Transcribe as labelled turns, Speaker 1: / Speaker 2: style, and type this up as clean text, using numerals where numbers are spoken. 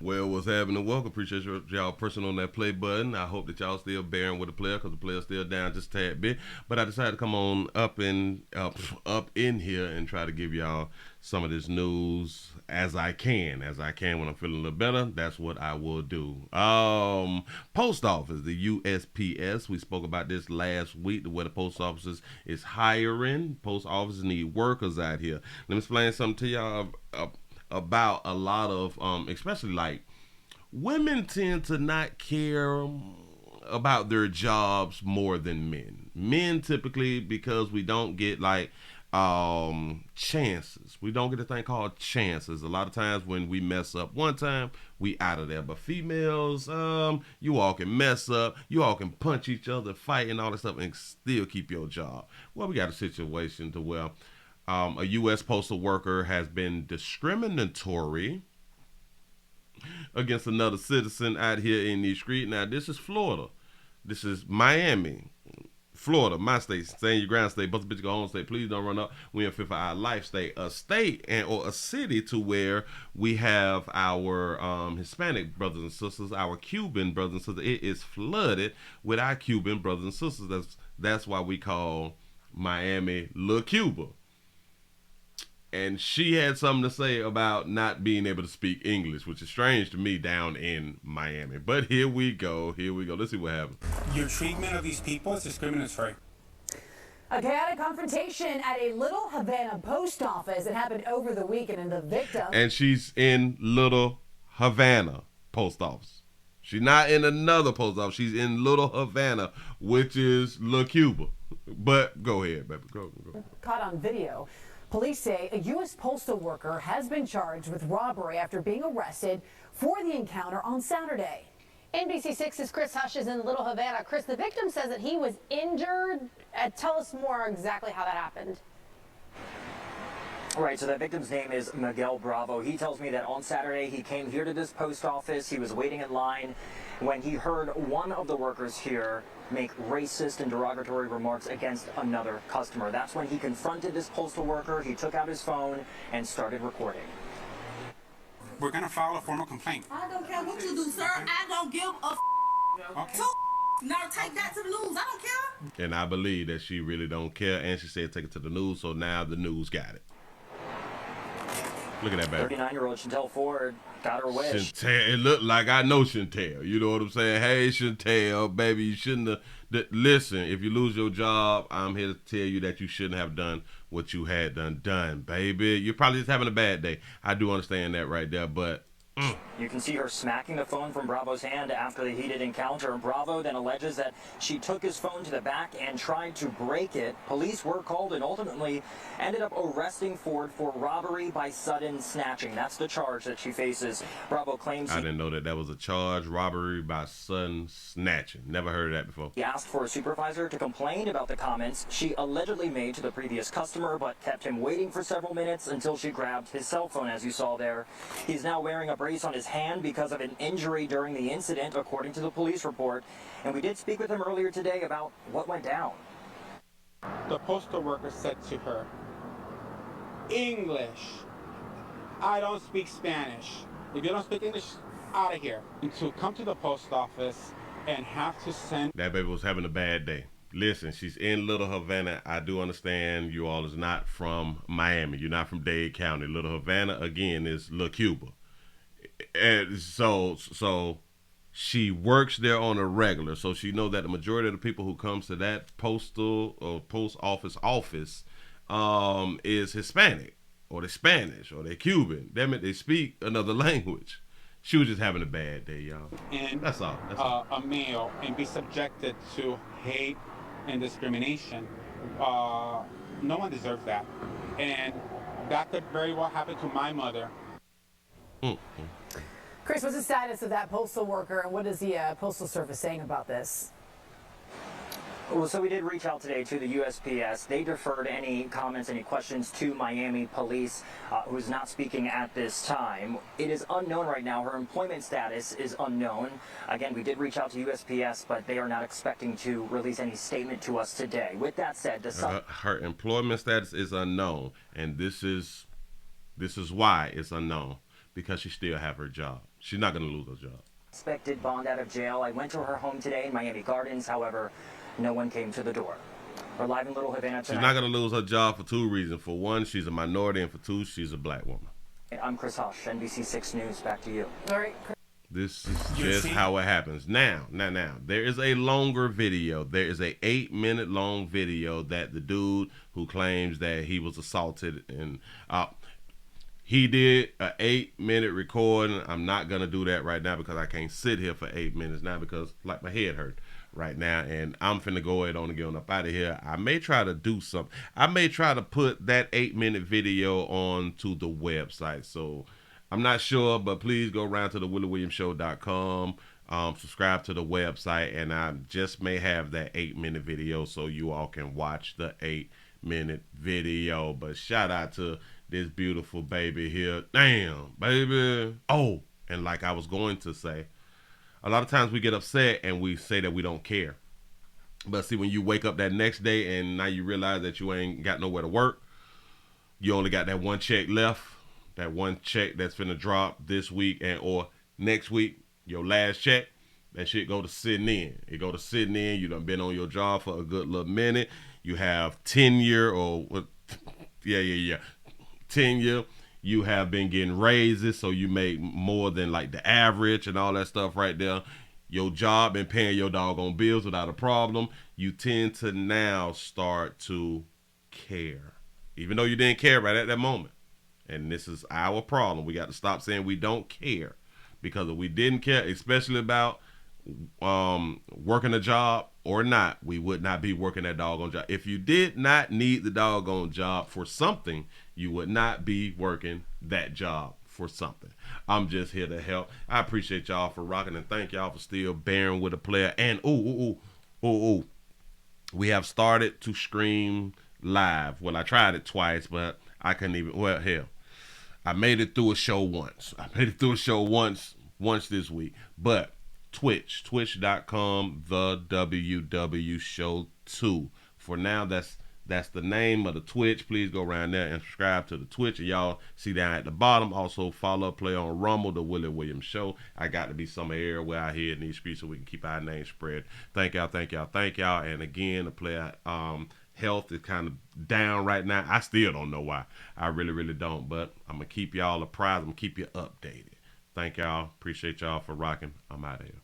Speaker 1: Well, what's happening? Welcome. Appreciate y'all pressing on that play button. I hope that y'all still bearing with the player because the player's still down just a tad bit. But I decided to come on up in here and try to give y'all some of this news as I can when I'm feeling a little better. That's what I will do. Post office, the USPS. We spoke about this last week. Where the post offices is hiring. Post offices need workers out here. Let me explain something to y'all. About a lot of especially like women tend to not care about their jobs more than men. Men typically, because we don't get like chances. We don't get a thing called chances. A lot of times when we mess up one time, we out of there. But females, you all can mess up, you all can punch each other, fight and all that stuff and still keep your job. Well, we got a situation to where a U.S. postal worker has been discriminatory against another citizen out here in the street. Now, this is Florida. This is Miami, Florida, my state. Stay in your ground state. Bust a bitch, go home state. Please don't run up. We in fit for our life state. A state and or a city to where we have our Hispanic brothers and sisters, our Cuban brothers and sisters. It is flooded with our Cuban brothers and sisters. That's why we call Miami La Cuba. And she had something to say about not being able to speak English, which is strange to me down in Miami. But here we go. Here we go. Let's see what happens.
Speaker 2: Your treatment of these people is discriminatory.
Speaker 3: A chaotic confrontation at a Little Havana post office. It happened over the weekend, and the victim.
Speaker 1: And she's in Little Havana post office. She's not in another post office. She's in Little Havana, which is La Cuba. But go ahead, baby. Go.
Speaker 3: Caught on video. Police say a U.S. postal worker has been charged with robbery after being arrested for the encounter on Saturday.
Speaker 4: NBC6's Chris Hush is in Little Havana. Chris, the victim says that he was injured. Tell us more exactly how that happened.
Speaker 5: Right, so that victim's name is Miguel Bravo. He tells me that on Saturday he came here to this post office. He was waiting in line when he heard one of the workers here make racist and derogatory remarks against another customer. That's when he confronted this postal worker. He took out his phone and started recording.
Speaker 2: We're going to file a formal complaint.
Speaker 6: I don't care what you do, sir. I don't give a
Speaker 2: Okay.
Speaker 6: two. Now take that to the news. I don't care.
Speaker 1: And I believe that she really don't care. And she said take it to the news. So now the news got it. Look at that, baby.
Speaker 5: 39-year-old Chantel Ford got her wish.
Speaker 1: Chantel, it looked like I know Chantel. You know what I'm saying? Hey, Chantel, baby, you shouldn't have. Listen, if you lose your job, I'm here to tell you that you shouldn't have done what you had done, baby. You're probably just having a bad day. I do understand that right there, but.
Speaker 5: You can see her smacking the phone from Bravo's hand after the heated encounter. Bravo then alleges that she took his phone to the back and tried to break it. Police were called and ultimately ended up arresting Ford for robbery by sudden snatching. That's the charge that she faces. Bravo claims
Speaker 1: I didn't know that was a charge, robbery by sudden snatching. Never heard of that before.
Speaker 5: he asked for a supervisor to complain about the comments she allegedly made to the previous customer, but kept him waiting for several minutes until she grabbed his cell phone, as you saw there. He's now wearing a brace on his hand because of an injury during the incident, according to the police report. And we did speak with him earlier today about what went down.
Speaker 2: The postal worker said to her, English. I don't speak Spanish. If you don't speak English, out of here. And to come to the post office and have to send...
Speaker 1: That baby was having a bad day. Listen, she's in Little Havana. I do understand you all is not from Miami. You're not from Dade County. Little Havana, again, is La Cuba. And so she works there on a regular, so she knows that the majority of the people who comes to that postal or post office is Hispanic or they're Spanish or they're Cuban. Damn it, they speak another language. She was just having a bad day, y'all.
Speaker 2: And
Speaker 1: that's all.
Speaker 2: A male and be subjected to hate and discrimination. No one deserves that, and that could very well happen to my mother.
Speaker 1: Mm-hmm.
Speaker 3: Chris, what's the status of that postal worker, and what is the Postal Service saying about this?
Speaker 5: Well, so we did reach out today to the USPS. They deferred any comments, any questions to Miami police, who's not speaking at this time. It is unknown right now. Her employment status is unknown. Again, we did reach out to USPS, but they are not expecting to release any statement to us today. With that said,
Speaker 1: her employment status is unknown, and this is why it's unknown. because she still have her job. She's not going to lose her job.
Speaker 5: Expected bond out of jail. I went to her home today in Miami Gardens. However, no one came to the door. We're live in Little Havana tonight.
Speaker 1: She's not going to lose her job for 2 reasons. For one, she's a minority, and for 2, she's a black woman.
Speaker 5: I'm Chris Hush, NBC 6 News. Back to you.
Speaker 3: All right.
Speaker 1: This is just how it happens. Now, there is a longer video. There is a 8-minute long video that the dude who claims that he was assaulted and he did an 8-minute recording. I'm not going to do that right now because I can't sit here for 8 minutes now because like my head hurt right now, and I'm finna go ahead on and get up out of here. I may try to do something. I may try to put that 8-minute video onto the website. So I'm not sure, but please go around to the WillieWilliamsShow.com, subscribe to the website, and I just may have that 8-minute video so you all can watch the 8-minute video. But shout out to this beautiful baby here. Damn, baby. Oh, and like I was going to say, a lot of times we get upset and we say that we don't care. But see, when you wake up that next day and now you realize that you ain't got nowhere to work, you only got that one check left, that one check that's finna drop this week and or next week, your last check, that shit go to sitting in. It go to sitting in. You done been on your job for a good little minute. You have tenure or what? Yeah. Tenure. You have been getting raises, so you make more than like the average and all that stuff right there. Your job been paying your doggone bills without a problem. You tend to now start to care, even though you didn't care right at that moment. And this is our problem. We got to stop saying we don't care, because if we didn't care, especially about working a job or not, we would not be working that doggone job. If you did not need the doggone job for something, you would not be working that job for something. I'm just here to help. I appreciate y'all for rocking, and thank y'all for still bearing with a player. And we have started to stream live. Well, I tried it twice, but I couldn't even. Well, hell, I made it through a show once. Once this week, but twitch.com, the WW Show 2. For now, that's the name of the Twitch. Please go around there and subscribe to the Twitch. And y'all see down at the bottom, also follow, play on Rumble, the Willie Williams Show. I got to be somewhere everywhere out here in these streets so we can keep our name spread. Thank y'all. And again, the player health is kind of down right now. I still don't know why. I really don't. But I'm going to keep y'all apprised. I'm going to keep you updated. Thank y'all. Appreciate y'all for rocking. I'm out of here.